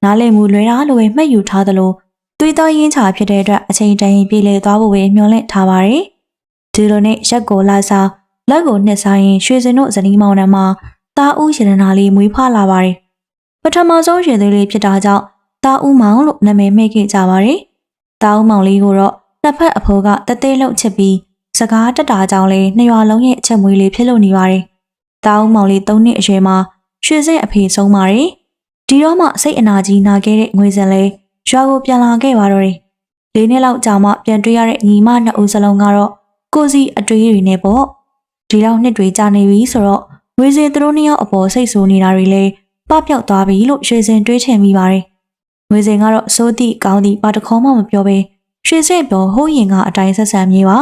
[SPEAKER 1] နားလည်မှုလွဲတာလိုပဲမှတ်ယူထားသလိုသွေးသားရင်းချဖြစ်တဲ့အတွက်အချိန်တန်ရင်ပြေးလေသွားဖို့ပဲမျှော်လင့်ထားပါတယ်ဒီလိုနဲ့ရက်ကိုလာစားလက်ကိုနှစ်စားရင်ရွှေစင်တို့ဇနီးမောင်နှံမှာတာဦးရတနာလေးမွေးဖွားလာပါတယ်ပထမဆုံးရှင်သေးလေးဖြစ်တာကြောင့်တာဦးမောင်လို့နာမည်မဲ့ခဲ့ကြပါတယ်တာဦးမောင်လေးကိုတော့နှစ်ဖက်အဖိုးကတသေးလှုပ်ချစ်ပြီးစကားတက်တာကြောင့်လေနှစ်ရွာလုံးရဲ့အချက်မွေးလေးဖြစ်လို့နေပါတယ်။တာဦးမောင်လေး3နှစ်အရွယ်မှာရွှေစင်အဖေဆုံးပါတယ်။ဒီတော့မှစိတ်အနာကြီးနာခဲ့တဲ့ငွေစင်လေးရွာကိုပြန်လာခဲ့ပါတော့တယ်။၄နှစ်လောက်ကြာမှပြန်တွေ့ရတဲ့ညီမနှစ်ဦးစလုံးကတော့ကိုစီအတွေ့တွေနဲ့ပေါ့။ဒီလောက်နှစ်တွေကြာနေပြီဆိုတော့ငွေစင်သူတို့နှစ်ယောက်အပေါ်စိတ်ဆိုးနေတာတွေလည်းပပျောက်သွားပြီလို့ရွှေစင်တွေးချင်မိပါတယ်။ငွေစင်ကတော့စိုးတိကောင်းသည့်ဘာတစ်ခေါမှမပြောဘဲရွှေစင်ပြောဟိုးရင်ကအတိုင်းဆက်ဆံမြေပါ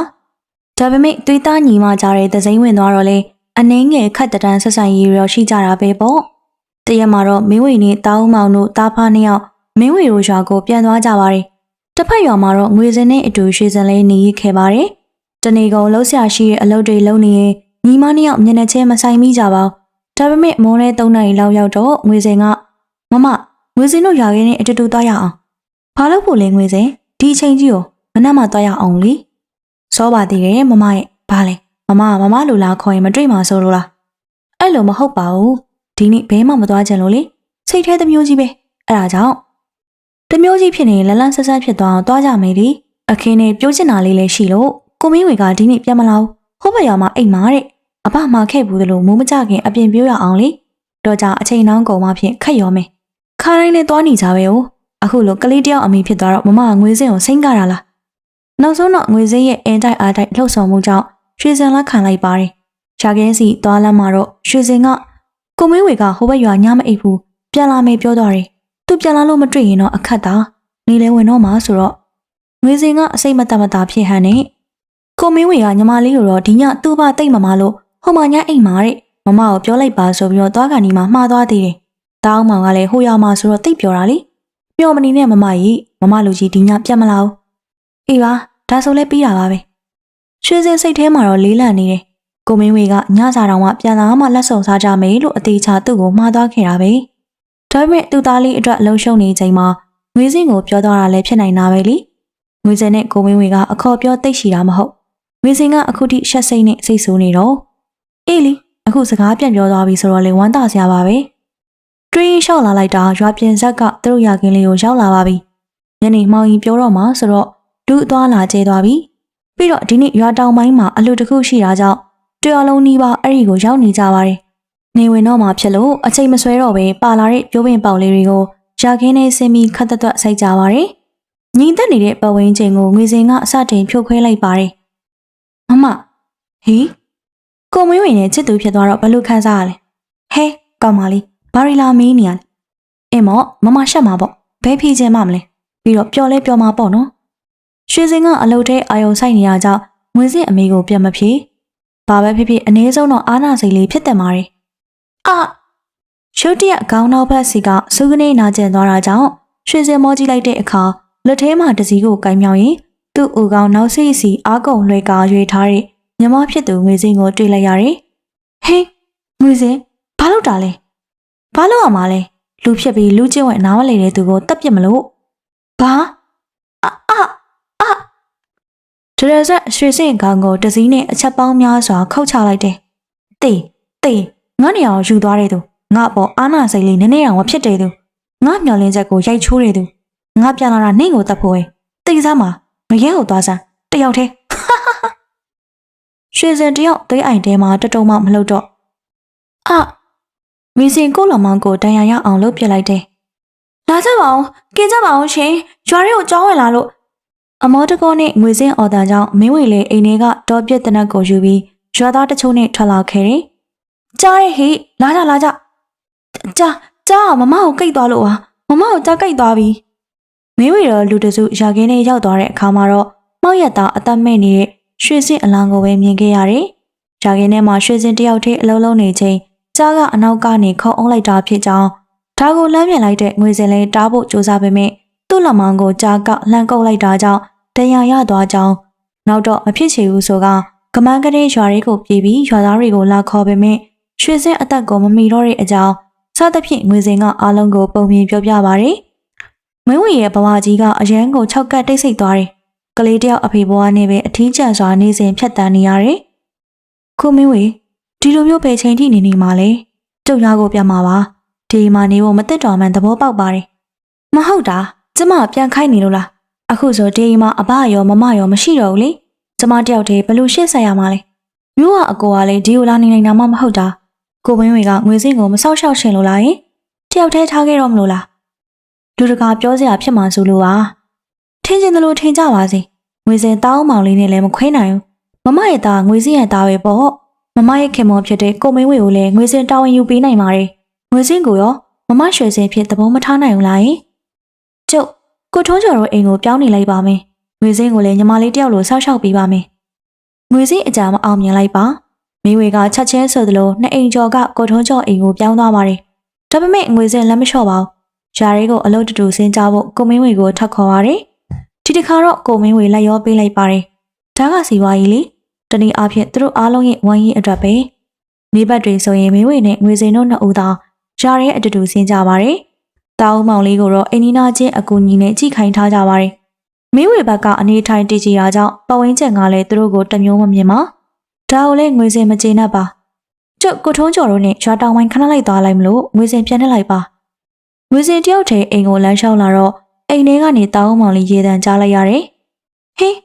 [SPEAKER 1] ဒါပေမဲ့သွေးသားညီမကြတဲ့သစိမ့်ဝင်သွားတော့လေအနှင်းငယ်ခတ်တန်းဆက်ဆံရေးရောရှိကြတာပဲပေါ့တရက်မှာတော့မင်းဝေနဲ့တာဦးမောင်တို့တားဖားနှစ်ယောက်မင်းဝေတို့ရွာကိုပြန်သွားကြပါတယ်တစ်ဖက်ရွာမှာတော့ငွေစင်နဲ့အတူရွှေစင်လေးနေရခဲ့ပါတယ်တနေကုန်လှုပ်ရှားရှိတဲ့အလုပ်တွေလုပ်နေရင်ညီမနှစ်ယောက်မျက်နှာချင်းမဆိုင်မိကြပါဘူးဒါပေမဲ့မိုးလဲ3နာရီလောက်ရောက်တော့ငွေစင်ကမမငွေစင်တို့ရွာကင်းနဲ့အတူတူသွားရအောင်ဘာလို့ဖို့လဲငွေစင်ဒီအချိန်ကြီးကိုမနှက်မှသွားရအောင်လေစောပါသေးတယ်မမရဲ့ဘာလဲမမလူလားခေါ်ရင်မတွေ့မှာဆိုလို့လားအဲ့လိုမဟုတ်ပါဘူးဒီနေ့ဘဲမှမသွားချင်လို့လေစိတ်ထဲတစ်မျိုးကြီးပဲအဲ့ဒါကြောင့်တစ်မျိုးကြီးဖြစ်နေလလန်းဆဆဖြစ်သွားအောင်သွားကြမယ်ဒီအခင်းနဲ့ပြိုးချင်တာလေးလည်းရှိလို့ကိုမင်းဝေကဒီနေ့ပြန်မလာဘူးဟိုဘက်ရွာမှာအိတ်မာတဲ့အဘမှာခဲ့ဘူးသလိုမိုးမကြခင်အပြင်ပြိုးရအောင်လေတော့ကြအချိန်နှောင်းကုန်မှဖြင့်ခက်ရောမယ်ခါတိုင်းနဲ့သွားနေကြပဲ哦အခုလိုကလေးတယောက်အမိဖြစ်သွားတော့မမကငွေစင်းကိုစိမ့်ကြတာလားနောက်ဆုံးတော့ငွေစင်းရဲ့အင်တိုက်အားတိုက်လှုပ်ဆောင်မှုကြောင့်ရွှေစင်လက်ခံလိုက်ပါတယ်ရှာကင်းစီသွားလမ်းမှာတော့ရွှေစင်ကကိုမင်းဝေကဟိုဘက်ရွာညမအိပ်ဘူးပြန်လာမယ်ပြောသွားတယ်သူပြန်လာလို့မတွေ့ရင်တော့အခက်တာနေလဲဝင်တော့မှာဆိုတော့ငွေစင်ကအစိတ်မတမတာဖြစ်ဟန်နဲ့ကိုမင်းဝေကညီမလေးကိုတော့ဒီညသူ့ဘာတိတ်မမလို့ဟိုမှာညအိမ်မှာတဲ့မမကိုပြောလိုက်ပါဆိုပြီးတော့သွားကန်ဒီမှာမှားသွားသေးတယ်တောင်းမောင်ကလည်းဟိုရွာမှာဆိုတော့တိတ်ပြောတာလေမျောမနေနဲ့မမကြီးမမလူကြီးဒီညပြန်မလာဘူးအေးပါဒါဆိုလဲပြီးတာပါပဲရွှေစင်စိတ်ထဲမှာတော့လေးလံနေတယ်ကိုမင်းဝေကညစာတောင်မှပြန်လာမှလက်ဆောင်စားကြမယ်လို့အသေးချာသူ့ကိုမှားသွားခဲ့တာပဲဒါပေမဲ့သူ့သားလေးအတွက်အလုံးရှုံနေချိန်မှာငွေစင်းကိုပြောသွားတာလည်းဖြစ်နိုင်တာပဲလေငွေစင်းနဲ့ကိုမင်းဝေကအခေါ်ပြောသိရှိတာမဟုတ်ငွေစင်းကအခုထိရှက်စိတ်နဲ့စိတ်ဆိုးနေတော့အေးလီအခုစကားပြန်ပြောသွားပြီဆိုတော့လေဝမ်းသာစရာပါပဲတွေးလျှောက်လာလိုက်တာရွာပြင်ဆက်ကသူတို့ရကင်းလေးကိုရောက်လာပါပြီညနေမှောင်ရင်ပြောတော့မှဆိုတော့လူအသွားလာကျဲသွားပြီပြီးတော့ဒီနေ့ရွာတောင်ပိုင်းမှာအလူတစ်ခုရှိတာကြောင့် တရားလုံးနီးပါးအဲ့ဒီကိုရောက်နေကြပါတယ်နေဝင်တော့မှဖြစ်လို့အချိန်မဆွဲတော့ပဲပါလာတဲ့ပြိုးပင်ပေါက်လေးတွေကိုရာခင်းနဲ့ဆင်းပြီးခတ်သက်သက်စိုက်ကြပါတယ်ညီသက်နေတဲ့ပဝင်းချင်းကိုငွေစင်ကအစတင်ဖြိုခွဲလိုက်ပါတယ်မမဟေးကိုမင်းဝင်နဲ့ချစ်သူဖြစ်သွားတော့ဘလို့ခံစားရလဲဟဲကောင်းပါလေဘာရီလာမင်းနေရအင်းမော့မမရှက်မှာပေါ့ဘဲဖြီးခြင်းမမလဲပြီးတော့ပျော်လဲပျော်မှာပေါ့နော်ရွှေစင်ကအလုပ်ထဲအာယုံဆိုင်နေရကြောင်းငွေစင်အမေကိုပြန်မဖြေဘာပဲဖြစ်ဖြစ်အနည်းဆုံးတော့အာနာစိတ်လေးဖြစ်တယ်မာရီအာရှုပ်တရက်ခေါင်းနောက်ဘက်စီကစုကနေနာကျင်သွားတာကြောင့်ရွှေစင်မောကြည့်လိုက်တဲ့အခါလက်ထဲမှာတစည်းကိုကင်မြောင်ရင်သူ့အိုကောင်နောက်စီစီအားကုန်လွှဲကာရွေထားတဲ့မြမဖြစ်သူငွေစင်ကိုတွေ့လိုက်ရတယ်ဟေးငွေစင်ဘာလုပ်တာလဲဘာလုပ်ရမှာလဲလူဖြစ်ပြီးလူချင်းဝင်နားမလည်တဲ့သူကိုတက်ပြစ်မလို့ဘာဒရဇက်ရွှေစင်ကောင်ကိုတစည်းနဲ့အချက်ပေါင်းများစွာခုတ်ချလိုက်တယ်တေးငါနေအောင်ယူသွားတဲ့သူငါပေါ်အာနာစိတ်လေးနည်းနည်းအောင်မဖြစ်တဲ့သူငါမျောလင်းချက်ကိုရိုက်ချိုးတဲ့သူငါပြန်လာတာနှင်းကိုတက်ဖို့တိတ်စားမှာမရဲကိုသွားစမ်းတယောက်တည်းရွှေစင်တယောက်သိအိုင်တဲမှာတတုံမှမလှုပ်တော့မီစင်ကိုလမောင်ကိုတန်ရာရအောင်လုပ်ပြလိုက်တယ်လာကြပါအောင်ကင်းကြပါအောင်ရှင်ရွာရဲကိုကြောင်းဝင်လာလို့အမောတကောနဲ့ငွေစင်းအော်တန်ကြောင့်မင်းဝေလေအိမ်ထဲကတောပြစ်တနက်ကိုယူပြီးရွာသားတချို့နဲ့ထွက်လာခဲ့တယ်ကြားရဲဟိလာကြကြားမမကိုကိတ်သွားလို့ဟာမမကိုကြားကိတ်သွားပြီမင်းဝေတော့လူတစုရာခင်းနဲ့ရောက်သွားတဲ့အခါမှာတော့မောက်ရက်သားအသက်မဲ့နေတဲ့ရွှေစင်းအလောင်းကိုပဲမြင်ခဲ့ရတယ်ရာခင်းထဲမှာရွှေစင်းတယောက်တည်းအလုံးလုံးနေချိန်ကြားကအနောက်ကနေခုံအောင်လိုက်တာဖြစ်ကြောင်းဒါကိုလမ်းမြင်လိုက်တဲ့ငွေစင်လေးတားဖို့ကြိုးစားပေမဲ့သူ့လက်မောင်းကိုကြားကလှမ်းကုပ်လိုက်တာကြောင့်တရားရသွားကြောင်းနောက်တော့မဖြစ်ချေဘူးဆိုကကမန်းကလေးရွာလေးကိုပြေးပြီးရွာသားတွေကိုလာခေါ်ပေမဲ့ရွှေစင်းအသက်ကိုမမီတော့တဲ့အကြောင်းစသဖြင့်ငွေစင်ကအားလုံးကိုပုံမြင်ပြောပြပါတယ်မင်းဝင်ရဲ့ဘဝကြီးကအရန်ကို၆ကတ်တိတ်ဆိတ်သွားတယ်ကလေးတယောက်အဖေဘဝနဲ့ပဲအထီးကျန်စွာနေစဉ်ဖြတ်တန်းနေရတယ်ခုမင်းဝင်ဒီလိုမျိုးပဲချိန်ထိနေမှာလေကျုပ်ရကိုပြမှာပါဒီမှာနေဖို့မသိတော်မှန်သဘောပေါက်ပါတယ်မဟုတ်တာကျမပြန်ခိုင်းနေလို့လားအခုဆိုဒီမှာအဘရောမမရောမရှိတော့ဘူးလေကျမတယောက်တည်းဘယ်လိုရှေ့ဆက်ရမှာလဲမျိုးကအကိုကလည်းဒီလိုလာနေနိုင်တာမှမဟုတ်တာကိုဝင်းဝေကငွေစင်းကိုမဆောက်ရှောက်ရှင်လို့လားယင်တယောက်တည်းထားခဲ့တော့မလို့လားလူတကာပြောစရာဖြစ်မှာဆိုလို့ပါထင်ချင်တယ်လို့ထင်ကြပါစေငွေစင်းတောင်းမောင်လေးနဲ့လည်းမခွဲနိုင်ဘူးမမရဲ့သားငွေစင်းရဲ့သားပဲပေါ့မမရဲ့ခင်မောဖြစ်တဲ့ကိုမင်းဝေကိုလည်းငွေစင်းတာဝန်ယူပေးနိုင်ပါတယ်ငွေစင်းကိုရောမမရွှေစင်းဖြစ်သဘောမထားနိုင်ဘူးလားယင်ကျုပ်ကိုထုံးကျော်တို့အိမ်ကိုပြောင်းနေလိုက်ပါမယ်ငွေစင်းကိုလည်းညီမလေးတယောက်လိုဆောက်ရှောက်ပေးပါမယ်ငွေစင်းအကြမအောင်မြင်လိုက်ပါမင်းဝေကချက်ချင်းဆိုသလိုနှစ်အိမ်ကျော်ကကိုထုံးကျော်အိမ်ကိုပြောင်းသွားပါတယ်ဒါပေမဲ့ငွေစင်းလက်မလျှော့ပါဘူးယာရဲကိုအလုပ်တူစင်းကြဖို့ကိုမင်းဝေကိုထပ်ခေါ်ပါတယ်ဒီတစ်ခါတော့ကိုမင်းဝေလက်ရောပေးလိုက်ပါတယ်ဒါကစီဝါကြီးလေတနည်းအားဖြင့်သူတို့အားလုံးရဲ့ဝိုင်းရင်အတွက်ပဲမိဘတွေဆိုရင်မင်းဝေနဲ့ငွေစင်းတို့နှစ်ဦးသာယာရဲအတူတူစင်းကြပါတယ်တာဦးမောင်လေးကိုတော့အိမ်နီးနားချင်းအကူညီနဲ့ကြိခိုင်းထားကြပါတယ်မင်းဝေဘက်ကအနေထိုင်တည်ကြည်တာကြောင့်ပဝင်းချက်ကလည်းသူတို့ကိုတမျိုးမမြင်ပါဒါကိုလည်းငွေစင်မကျေနပ်ပါကျုပ်ကိုထုံးကျော်တို့နဲ့ရွာတောင်ဝိုင်းခဏလိုက်သွားလိုက်မလို့ငွေစင်ပြန်ထည့်လိုက်ပါငွေစင်တယောက်တည်းအိမ်ကိုလမ်းလျှောက်လာတော့အိမ်ထဲကနေတာဦးမောင်လေးရေတံကြားလိုက်ရတယ်ဟေး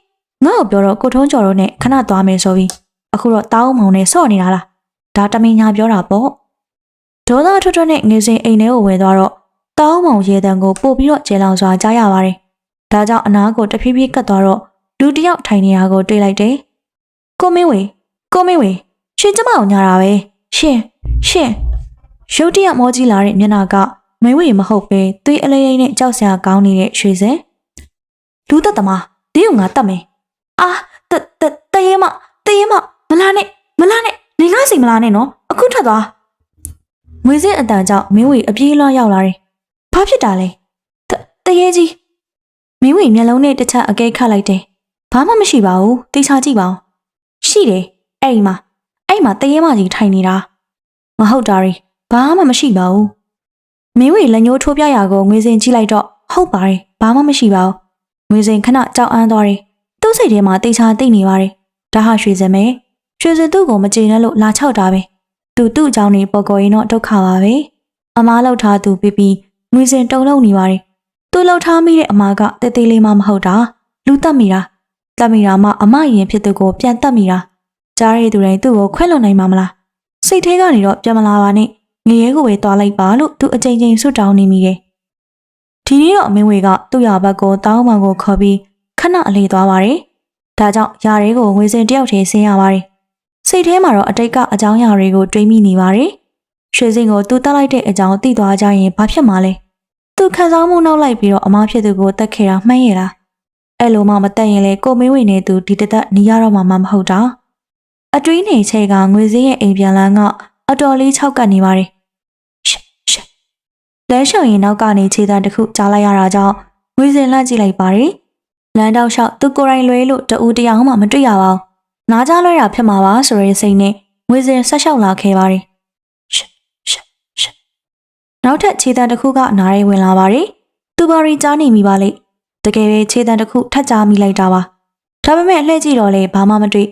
[SPEAKER 1] ငါ့ကိုပြောတော့ကိုထုံးကျော်တို့နဲ့ခဏသွားမယ်ဆိုပြီးအခုတော့တာဦးမောင်နဲ့ဆော့နေတာလားဒါတမင်ညာပြောတာပေါ့ဒေါသထွတ်ထွတ်နဲ့ငွေစင်အိမ်ထဲကိုဝင်သွားတော့တာဦးမောင်ရေတံကိုပို့ပြီးတော့ကျဲလောင်စွာကြားရပါတယ်ဒါကြောင့်အနားကိုတဖြည်းဖြည်းကတ်သွားတော့လူတယောက်ထိုင်နေတာကိုတွေ့လိုက်တယ်ကိုမင်းဝေရှင်ကျမကိုညာတာပဲရှင်ရုတ်တရက်မောကြီးလာတဲ့မျက်နှာကမင်းဝေမဟုတ်ပဲသွေးအလေးလေးနဲ့ကြောက်စရာကောင်းနေတဲ့ရွှေစင်လူသက်သမားဒီကငါတတ်မယ်အာတရေမမလာနဲ့နေငါစီမလာနဲ့နော်အခုထွက်သွားငွေစင်းအတန်ကြောင့်မင်းဝေအပြေးလွှားရောက်လာတယ်ဘာဖြစ်တာလဲတရေကြီးမင်းဝေမျက်လုံးနဲ့တစ်ချက်အကဲခတ်လိုက်တယ်ဘာမှမရှိပါဘူးတေချာကြည့်ပါဦးရှိတယ်အဲ့မှာတရေမကြီးထိုင်နေတာမဟုတ်တာရီဘာမှမရှိပါဘူးမင်းဝေလက်ညှိုးထိုးပြရာကိုငွေစင်ကြည့်လိုက်တော့ဟုတ်ပါတယ်ဘာမှမရှိပါဘူးငွေစင်ခဏကြောက်အန်းသွားတယ်သူ့စိတ်ထဲမှာတေချာသိနေပါတယ်ဒါဟာရွှေစင်ပဲရွှေစင်သူ့ကိုမကျေနပ်လို့လာချောက်တာပဲသူ့အကြောင်းနေပေါ်ကော်ရင်တော့ဒုက္ခပါပဲအမားလောက်ထားသူပြပြီးငွေစင်တုံလုံးနေပါတယ်သူလောက်ထားမိတဲ့အမားကတေးသေးလေးမှမဟုတ်တာလူတက်မိတာမှအမရင်ဖြစ်သူကိုပြန်တက်မိတာ ကြားရတဲ့သူတိုင်းသူ့ကိုခွဲလွန်နိုင်မှာမလားစိတ်ထဲကနေတော့ပြန်မလာပါနဲ့ငရဲကိုပဲသွားလိုက်ပါလို့သူအကြိမ်ကြိမ်ဆွတ်တောင်းနေမိတယ်ဒီနေ့တော့မင်းဝေကသူ့ရဘက်ကိုတောင်းပန်ကိုခေါ်ပြီးခဏအလေးသွားပါတယ်ဒါကြောင့်ယာရဲကိုငွေစင်တယောက်ထဲဆင်းရပါတယ်စိတ်ထဲမှာတော့အတိတ်ကအကြောင်းအရာတွေကိုတွေးမိနေပါတယ်ရွှေစင်ကိုသူတက်လိုက်တဲ့အကြောင်းသိသွားကြရင်ဘာဖြစ်မှာလဲသူခံစားမှုနောက်လိုက်ပြီးတော့အမားဖြစ်သူကိုတက်ခဲ့တာမှန်းရလားအဲ့လိုမှမတက်ရင်လေကိုမင်းဝေနဲ့သူဒီတသက်နေရတော့မှမဟုတ်တာအတွင်းနေချေကငွေစင်းရဲ့အိမ်ပြန်လန်းကအတော်လေး၆ကပ်နေပါတယ်လမ်းလျှောက်ရင်နောက်ကနေခြေတံတစ်ခုကြားလိုက်ရတာကြောင့်ငွေစင်လှမ်းကြည့်လိုက်ပါတယ်လမ်းတောက်လျှောက်သူကိုယ်တိုင်လွဲလို့တူတယောက်မှမတွေ့ရပါဘူးနားကြားလွဲတာဖြစ်မှာပါဆိုရဲစိတ်နဲ့ငွေစင်ဆက်လျှောက်လာခဲ့ပါတယ်နောက်ထပ်ခြေတံတစ်ခုကနားရဲဝင်လာပါတယ်သူဘာရီကြားနေမိပါလိမ့်တကယ်ပဲခြေတံတစ်ခုထပ်ကြားမိလိုက်တာပါဒါပေမဲ့လှည့်ကြည့်တော့လေဘာမှမတွေ့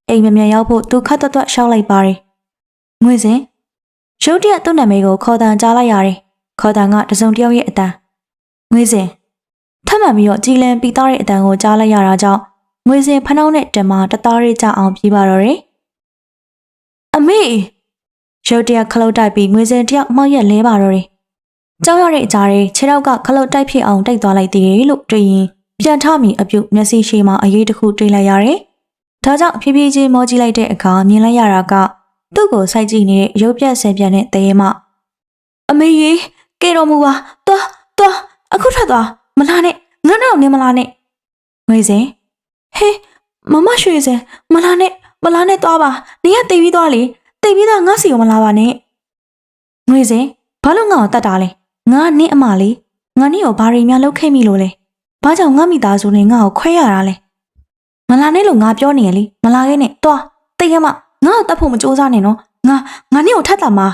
[SPEAKER 1] အိမ်မမြန်ရောက်ဖို့သူခတ်သွက်ရှောက်လိုက်ပါတယ်ငွေစင်ရုတ်တရက်သူ့နာမည်ကိုခေါ်တန်ကြားလိုက်ရတယ်ခေါ်တန်ကတစုံတယောက်ရဲ့အတန်ငွေစင်ထပ်မှန်ပြီးတော့ကြည်လင်ပြီးသားတဲ့အတန်ကိုကြားလိုက်ရတာကြောင့်ငွေစင်ဖနှောင်းနဲ့တမတသားရေးကြအောင်ပြေးပါတော့တယ်အမေရုတ်တရက်ခလုတ်တိုက်ပြီးငွေစင်တယောက်မှောက်ရက်လဲပါတော့တယ်ကြောက်ရတဲ့အကြားခြေထောက်ကခလုတ်တိုက်ဖြစ်အောင်တိုက်သွားလိုက်သေးတယ်လို့တွေ့ရင်ပြန်ထမိအပြုတ်မျက်စိရှိမှအရေးတစ်ခုတွေ့လိုက်ရတယ်ဒါကြောင့်ဖြည်းဖြည်းချင်းမောကြည့်လိုက်တဲ့အခါမြင်လိုက်ရတာကသူ့ကိုစိုက်ကြည့်နေတဲ့ရုပ်ပြက်ဆဲပြက်တဲ့တရေမအမေကြီးကဲတော်မူပါသွားအခုထွက်သွားမလာနဲ့ငါတော့နေမလာနဲ့ငွေစင်ဟေးမမရွှေစင်မလာနဲ့သွားပါနေရတိတ်ပြီးသွားလေတိတ်ပြီးသားငါစီကိုမလာပါနဲ့ငွေစင်ဘာလို့ငါ့ကိုတတ်တာလဲငါနင့်အမလေးငါနင့်ကိုဘာတွေများလုပ်ခဲ့မိလို့လဲဘာကြောင့်ငါမိသားစုနဲ့ငါ့ကိုခွဲရတာလဲမလာနဲ့လို့ငါပြောနေရလေမလာခဲ့နဲ့သွားတိတ်ရမငါ့ကိုတတ်ဖို့မကြိုးစားနဲ့နော်ငါနင့်ကိုထတ်တာမှာ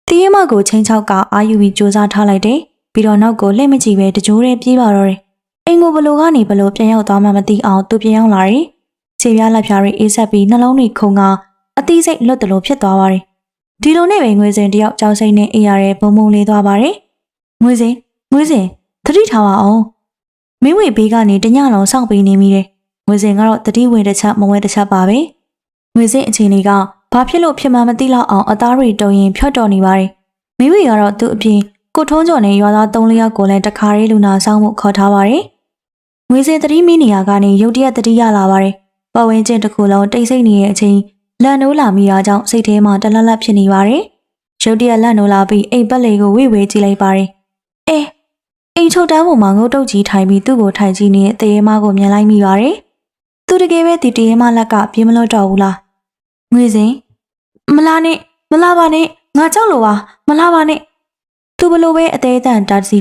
[SPEAKER 1] တီးရမကိုချင်းချောက်ကအာယူပြီးကြိုးစားထားလိုက်တယ်ပြီးတော့နောက်ကိုလှည့်မကြည့်ပဲတကြိုးနဲ့ပြေးပါတော့တယ်အိမ်ကိုဘလို့ကနေဘလို့ပြန်ရောက်သွားမှမသိအောင်သူပြန်ရောက်လာတယ်ခြေပြားလက်ဖြားတွေအေးဆက်ပြီးနှလုံးတွေခုန်ကအသီးစိတ်လွတ်တလို့ဖြစ်သွားပါတယ်ဒီလိုနဲ့ပဲငွေစင်တယောက်ကြောက်စိတ်နဲ့အေးရတဲ့ဘုံဘုံလေးသွားပါတယ်ငွေစင်သတိထားပါအောင်မင်းဝေဘေးကနေတညလုံးစောင့်ပေးနေမိတယ်ငွေစင်ကတော့တတိဝင်တစ်ချက်မဝဲတစ်ချက်ပါပဲငွေစင်အခြေအနေကဘာဖြစ်လို့ဖြစ်မှမသိတော့အောင်အသားတွေတုံရင်ဖြတ်တော်နေပါတယ်မင်းဝေကတော့သူ့အပြင်ကိုထုံးကျော်နဲ့ရွာသား3-4ယောက်ကိုလည်းတခါလေးလူနာဆောင်မှုခေါ်ထားပါတယ်ငွေစင်တတိမီနေရာကနေရုတ်တရက်တတိရလာပါတယ်ပတ်ဝန်းကျင်တစ်ခုလုံးတိတ်ဆိတ်နေတဲ့အချိန်လန့်နိုးလာမိတာကြောင့်စိတ်ထဲမှာတလန့်လန့်ဖြစ်နေပါတယ်ရုတ်တရက်လန့်နိုးလာပြီးအိမ်ပတ်လေကိုဝေဝေကြည့်လိုက်ပါတယ်အိမ်ချုပ်တန်းပေါ်မှာငုတ်တုတ်ကြီးထိုင်ပြီးသူ့ကိုထိုင်ကြည့်နေတဲ့တရေမကိုမြင်လိုက်မိပါတယ်သူတကယ်ပဲဒီတရေမလက်ကပြေးမလို့တော့ဘူးလားငွေစင်မလာပါနဲ့ငါကြောက်လို့ပါမလာပါနဲ့သူဘလို့ပဲအသေးအတန်တာစီ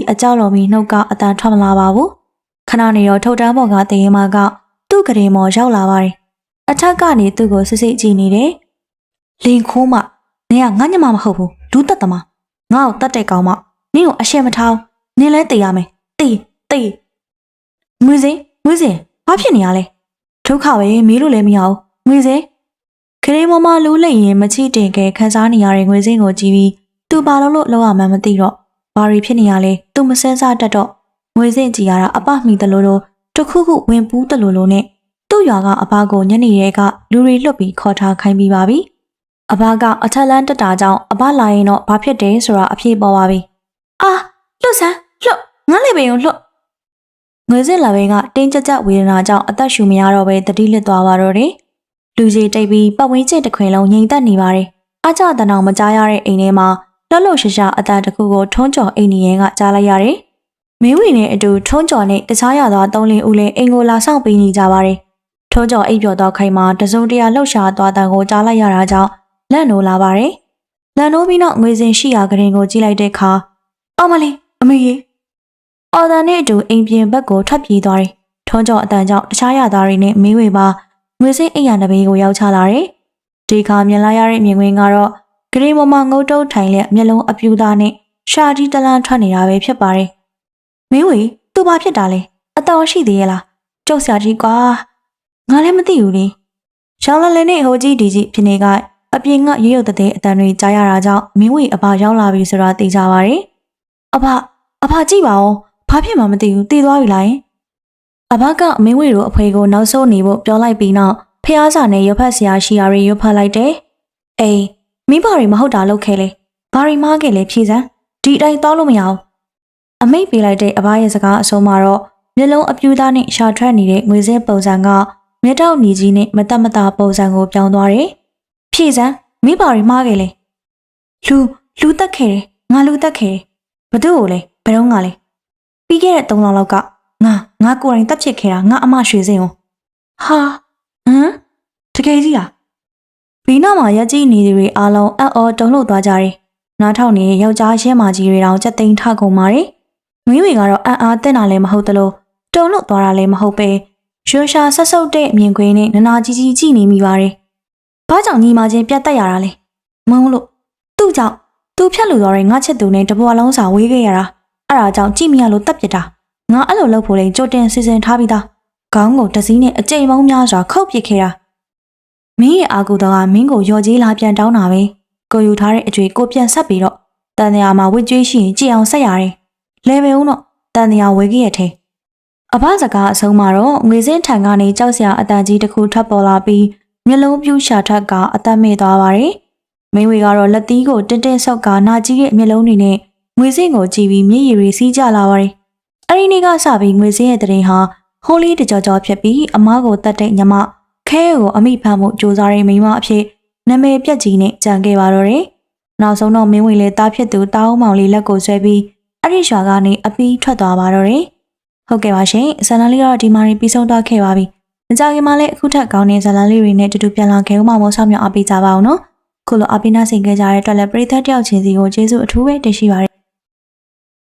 [SPEAKER 1] အကြောက်တော်မီနှုတ်ကအတန်ထွက်မလာပါဘူးခဏနေတော့ထုတ်တန်းပေါ်ကတရေမကသူ့ကလေးမော်ရောက်လာပါတယ်အထက်ကနေသူ့ကိုစစ်စစ်ကြည့်နေတယ်လင်ခိုးမနင်ကငါညမမဟုတ်ဘူးဒူးတက်သမားငါ့ကိုတတ်တဲ့ကောင်မနင်ကိုအရှက်မထောင်းနင်လဲတေးရမယ်တေးငွေစင်ဘာဖြစ်နေရလဲဒုက္ခပဲမေးလို့လည်းမရဘူးငွေစင်ခရီးမမလူးလိုက်ရင်မချိတင်ခဲခန်းစားနေရတဲ့ငွေစင်ကိုကြည့်ပြီးသူဘာလို့လောက်ရမှန်းမသိတော့ဘာတွေဖြစ်နေရလဲသူမစဲစားတတ်တော့ငွေစင်ကြည်ရတာအပမိတလို့တခုခုဝင်ပူးတလို့နဲ့သူ့ရွာကအဘကိုညနေရဲကလူတွေလွတ်ပြီးခေါ်ထားခိုင်းပြီးပါပြီအဘကအထက်လန်းတက်တာကြောင့်အဘလာရင်တော့ဘာဖြစ်တယ်ဆိုတာအဖြေပေါ်ပါပြီလွတ်စမ်းလွတ်ငါလည်းပင်ကိုလွတ်ငွေစစ်လာဘဲကတင်းကြပ်ဝေဒနာကြောင့်အသက်ရှူမရတော့ပဲတတိလစ်သွားပါတော့တယ်လူကြီးတိတ်ပြီးပတ်ဝန်းကျင်တစ်ခွင်လုံးငြိမ်သက်နေပါတယ်အကြတနောင်မကြားရတဲ့အိမ်ထဲမှာလှလှရှာအတန်တစ်ခုကိုထုံးကျော်အိမ်နေရင်ကကြားလိုက်ရတယ်မင်းဝင်နဲ့အတူထုံးကျော်နဲ့တခြားရသွား3-4ဦးလည်းအိမ်ကိုလာဆောင်ပေးနေကြပါတယ်ထုံးကျော်အိပ်ပျော်တော့ခိုင်မှာတစုံတရာလှရှာသွားတန်ကိုကြားလိုက်ရတာကြောင့်လန့်နိုးလာပါတယ်လန့်နိုးပြီးနောက်ငွေစင်ရှိရာကရင်ကိုကြည့်လိုက်တဲ့အခါအော်မလေးအမေကြီးအော်တန်နဲ့အတူအိမ်ပြင်ဘက်ကိုထွက်ပြေးသွားတယ်ထုံးကျော်အတန်ကြောင့်တခြားရသားတွေနဲ့မင်းဝေပါငွေစင်အိမ်ရနဘေးကိုရောက်ချလာတယ်ဒီခါမြင်လိုက်ရတဲ့မြင်ကွင်းကတော့ဂရီမမငုတ်တုတ်ထိုင်လက်မျက်လုံးအပြူသားနဲ့ရှာတီးတလန်းထွက်နေတာပဲဖြစ်ပါတယ်မင်းဝေသူဘာဖြစ်တာလဲအတော်ရှိသေးရဲ့လားကြောက်စရာကြီးကွာငါလည်းမသိဘူးလေရောင်းလလဲနဲ့ဟိုကြီးဒီကြီးဖြစ်နေကအပြင်ကရွရွတဲ့အတန်တွေကြားရတာကြောင့်မင်းဝေအဘရောက်လာပြီဆိုတာသိကြပါတယ်အဘကြည့်ပါဦးဘာဖြစ်မှမသိဘူးတည်သွားပြီလားအဘကမင်းဝေတို့အဖေကိုနောက်ဆုံးနေဖို့ပြောလိုက်ပြီးနောက် ဖျားစာနဲ့ရွက်ဖက်ဆရာရှိရာတွေရွက်ဖက်လိုက်တယ်။အေးမိဘတွေမဟုတ်တာလုပ်ခဲ့လေ။ဘာတွေမှားခဲ့လဲဖြေစမ်းဒီအတိုင်းသွားလို့မရအောင်။အမိတ်ပေးလိုက်တဲ့အဘရဲ့စကားအဆုံးမှာတော့မျက်လုံးအပြူသားနဲ့ရှာထွက်နေတဲ့ငွေစဲပုံစံကမြတောက်ညီကြီးနဲ့မတတ်မတာပုံစံကိုပြောင်းသွားတယ်။ဖြေစမ်းမိဘတွေမှားခဲ့လေ။လူတက်ခဲ့တယ်။ငါလူတက်ခဲ့တယ်။ဘသူ့ကိုလဲဘယ်တော့ငါလဲ။ပြီးခဲ့တဲ့3လလောက်ကငါကိုယ်တိုင်တက်ဖြစ်ခဲ့တာငါအမရွှေစင်းကိုဟာတကယ်ကြီးလားဘီနာမှာရက်ကြီးနေသူတွေအားလုံးအော်တုံလို့သွားကြတယ်နားထောင်နေတဲ့ယောက်ျားရဲမကြီးတွေတောင်ကြက်သိမ်းထကုန်ပါတယ်မင်းတွေကတော့အားတက်တာလည်းမဟုတ်သလိုတုံလို့သွားတာလည်းမဟုတ်ပဲရွှေရှာဆက်ဆုပ်တဲ့အမြင်ကွင်းနဲ့နနာကြီးကြီးကြည့်နေမိပါတယ်ဘာကြောင့်ညီမချင်းပြတ်တက်ရတာလဲမုန်းလို့သူ့ကြောင့်သူဖြတ်လူသွားတဲ့ငါချစ်သူနဲ့တပွားလုံးစာဝေးခဲ့ရတာအဲ့ဒါကြောင့်ကြည့်မရလို့တက်ပြစ်တာငါအဲ့လိုလုပ်ဖို့လေကြိုတင်စီစဉ်ထားပြီးသားခေါင်းကိုတစည်းနဲ့အကြိမ်ပေါင်းများစွာခုတ်ပစ်ခဲ့တာမင်းရဲ့အာကူတော်ကမင်းကိုရော်ကြီးလာပြန်တောင်းတာပဲကိုယူထားတဲ့အကျွေးကိုပြန်ဆက်ပြီးတော့တန်တရားမှာဝစ်ကြွေးရှိရင်ကြည်အောင်ဆက်ရတယ်လဲပဲဦးတော့တန်တရားဝေခဲ့ရတဲ့အဘစကားအဆုံးမှာတော့ငွေစင်းထံကနေကြောက်စရာအတန်ကြီးတစ်ခုထပ်ပေါ်လာပြီးမျက်လုံးပြူးရှာထက်ကအသက်မေ့သွားပါတယ်မင်းဝေကတော့လက်သီးကိုတင်းတင်းဆောက်ကနာကြီးရဲ့မျက်လုံးတွေနဲ့ငွေစင်းကိုကြည့်ပြီးမျက်ရည်တွေစီးကျလာပါတယ်အဲ့ဒီနေ့ကစပြီးငွေစင်းရဲ့တရင်ဟာဟိုးလေးတကြောကြောဖြစ်ပြီးအမားကိုတတ်တဲ့ညမခဲကိုအမိဖမ်းမှုစူးစမ်းရမိမအဖြစ်နာမည်ပြက်ကြီးနဲ့ကြံခဲ့ပါတော့တယ်။နောက်ဆုံးတော့မင်းဝင်လေတားဖြစ်သူတားအောင်မောင်လေးလက်ကိုဆွဲပြီးအဲ့ဒီရွာကနေအပီးထွက်သွားပါတော့တယ်။ဟုတ်ကဲ့ပါရှင်။ဇာလန်လေးကတော့ဒီမှာပြီးဆုံးသွားခဲ့ပါပြီ။မကြခင်မှာလည်းအခုထက်ကောင်းတဲ့ဇာလန်လေးတွေနဲ့တူတူပြန်လာခဲ့ဦးမှာမို့ဆောက်မြောက်အားပေးကြပါအောင်နော်။ခုလိုအားပေးနာဆင်ခဲ့ကြတဲ့အတွက်လည်းပရိသတ်တယောက်ချင်းစီကိုကျေးဇူးအထူးပဲတင်ရှိပါ